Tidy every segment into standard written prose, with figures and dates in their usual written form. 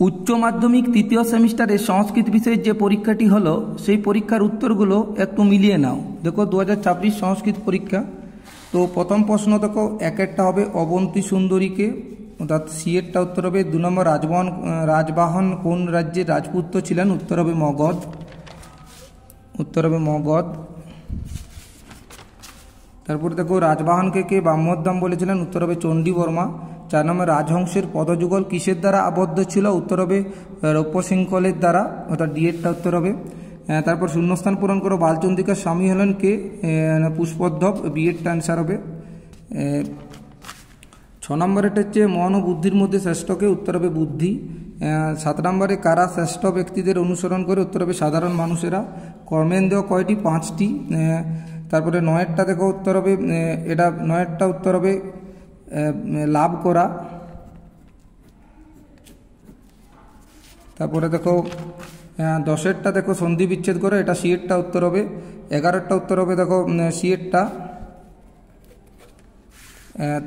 উচ্চ মাধ্যমিক তৃতীয় সেমিস্টারে সংস্কৃত বিষয়ের যে পরীক্ষাটি হলো সেই পরীক্ষার উত্তরগুলো একটু মিলিয়ে নাও। দেখো 2026 সংস্কৃত পরীক্ষা। তো প্রথম প্রশ্ন দেখো একটা হবে অবন্তী সুন্দরীকে, অর্থাৎ সিএরটা উত্তর হবে। 2 নম্বর রাজবাহন কোন রাজ্যের রাজপুত্র ছিলেন? উত্তর হবে মগধ। তারপরে দেখো রাজবাহনকে কে ব্রাহ্মোদ্দাম বলেছিলেন? উত্তর হবে চণ্ডীবর্মা। 4 নম্বর রাজহংসের পদযুগল কিসের দ্বারা আবদ্ধ ছিল? উত্তর হবে রৌপ্য শৃঙ্খলের দ্বারা, অর্থাৎ ডিএডটা উত্তর হবে। তারপর শূন্যস্থান পূরণ করো। বালচন্দ্রিকার স্বামী হলেন কে? পুষ্পোদ্ধব, বিএডটা অ্যান্সার হবে। 6 নম্বরেটা হচ্ছে মন ও বুদ্ধির মধ্যে শ্রেষ্ঠকে? উত্তর হবে বুদ্ধি। 7 নম্বরে কারা শ্রেষ্ঠ ব্যক্তিদের অনুসরণ করে? উত্তর হবে সাধারণ মানুষেরা। কর্মেন্দ্রিয় কয়টি? 5টি। তারপরে 9টা দেখো উত্তর হবে, এটা 9টা উত্তর হবে লাভ করা। তারপরে দেখো 10এরটা দেখো সন্ধি বিচ্ছেদ করে, এটা সিএরটা উত্তর হবে। 11এরটা উত্তর হবে দেখো সিএরটা।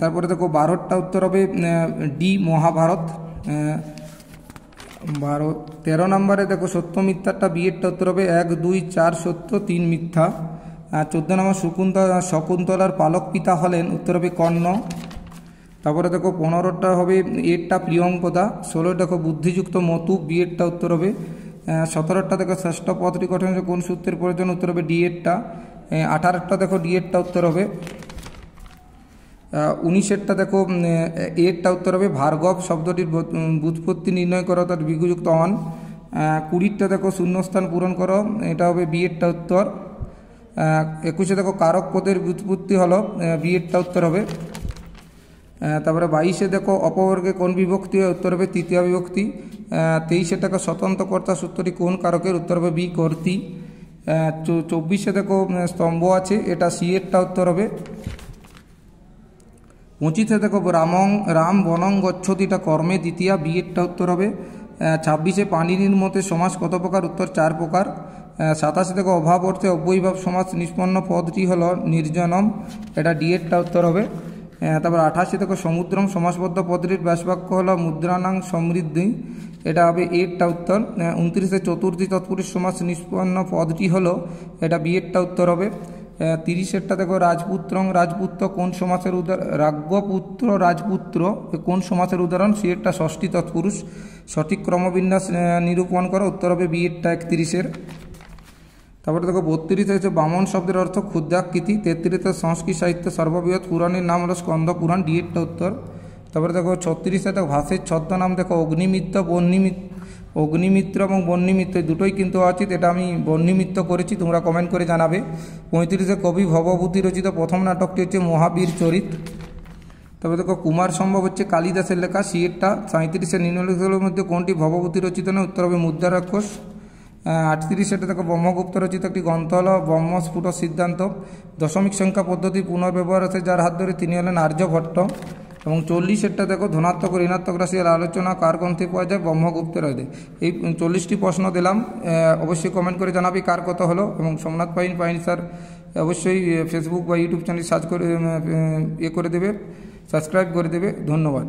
তারপরে দেখো 12টা উত্তর হবে ডি মহাভারত। 13 নম্বরে দেখো সত্য মিথ্যাটা বিএডটা উত্তর হবে 1, 2, 4 সত্য, 3 মিথ্যা। 14 নম্বর শকুন্তলার পালক পিতা হলেন? উত্তর হবে কর্ণ। তারপরে দেখো 15টা হবে এরটা প্রিয়ঙ্কদা। 16 দেখো বুদ্ধিযুক্ত মতু, বিএডটা উত্তর হবে। 17টা দেখো শ্রেষ্ঠ পদটি গঠন কোন সূত্রের প্রয়োজন? উত্তর হবে ডিএডটা। 18টা দেখো ডিএডটা উত্তর হবে। 19এরটা দেখো এরটা উত্তর হবে ভার্গব শব্দটির ব্যুৎপত্তি নির্ণয় করো, তার বিগুযুক্ত অন। 20টা দেখো শূন্যস্থান পূরণ করো, এটা হবে বিএডটা উত্তর। 21এ দেখো কারক পদের ব্যুৎপত্তি হলো, বিএডটা উত্তর হবে। তারপরে 22এ দেখো অপবর্গে কোন বিভক্তি হয়? উত্তর হবে তৃতীয় বিভক্তি। 23এ দেখো স্বতন্ত্র কর্তা সূত্রটি কোন কারকের? উত্তর হবে বি কর্তৃ। 24এ দেখো স্তম্ভ আছে, এটা সিএরটা উত্তর হবে। 25এ দেখো রাম বনং গচ্ছতিটা কর্মে দ্বিতীয়া, বিএডটা উত্তর হবে। 26এ পাণিনির মতে সমাস কত প্রকার? উত্তর 4 প্রকার। 27এ দেখো অভাব অর্থে অব্যয়ীভাব সমাস নিষ্পন্ন পদটি হলো নির্জনম, এটা ডিএডটা উত্তর হবে। তারপর 28এ দেখো সমুদ্রম সমাসবদ্ধ পদটির ব্যাসবাক্য হলো মুদ্রানাং সমৃদ্ধি, এটা হবে এরটা উত্তর। 29এ চতুর্থী তৎপুরুষ সমাস নিষ্পন্ন পদটি হলো, এটা বিএডটা উত্তর হবে। 30এরটা দেখো রাজপুত্র কোন সমাসের উদাহরণ? রাজ্ঞপুত্র রাজপুত্র কোন সমাসের উদাহরণ? সিএরটা ষষ্ঠী তৎপুরুষ। সঠিক ক্রমবিন্যাস নিরূপণ করো, উত্তর হবে বিএডটা 31এর। তারপরে দেখো 32 হচ্ছে বামন শব্দের অর্থ ক্ষুদ্রাকৃতি। 33 সংস্কৃত সাহিত্য সর্ববৃহৎ পুরাণের নাম হলো স্কন্দ পুরাণ, ডিএডটা উত্তর। তারপরে দেখো 36 দেখো ভাষের ছদ্মনাম দেখো অগ্নিমিত্র এবং বহ্নিমিত্র দুটোই কিন্তু উচিত, এটা আমি বহ্নিমিত্র করেছি, তোমরা কমেন্ট করে জানাবে। 35 কবি ভবভূতি রচিত প্রথম নাটকটি হচ্ছে মহাবীর চরিত। তবে দেখো কুমার সম্ভব হচ্ছে কালিদাসের লেখা, সিএরটা। 37 নিম্নলিখিতগুলোর মধ্যে কোনটি ভবভূতি রচিত নয়? উত্তর হবে মুদ্রা রাক্ষস। 38 দেখো ব্রহ্মগুপ্ত রচিত একটি গ্রন্থ হল ব্রহ্মস্ফুট সিদ্ধান্ত। দশমিক সংখ্যা পদ্ধতি পুনর্ব্যবহার আছে যার হাত ধরে, তিনি হলেন আর্যভট্ট। এবং 40 দেখো ধনাত্মক ও ঋণাত্মক রাশির আলোচনা কার গ্রন্থে পাওয়া যায়? ব্রহ্মগুপ্তের হৃদে। এই 40টি প্রশ্ন দিলাম, অবশ্যই কমেন্ট করে জানাবি কার কত হলো। এবং সোমনাথ পাইন স্যার অবশ্যই ফেসবুক বা ইউটিউব চ্যানেল সার্চ করে করে দেবে, সাবস্ক্রাইব করে দেবে। ধন্যবাদ।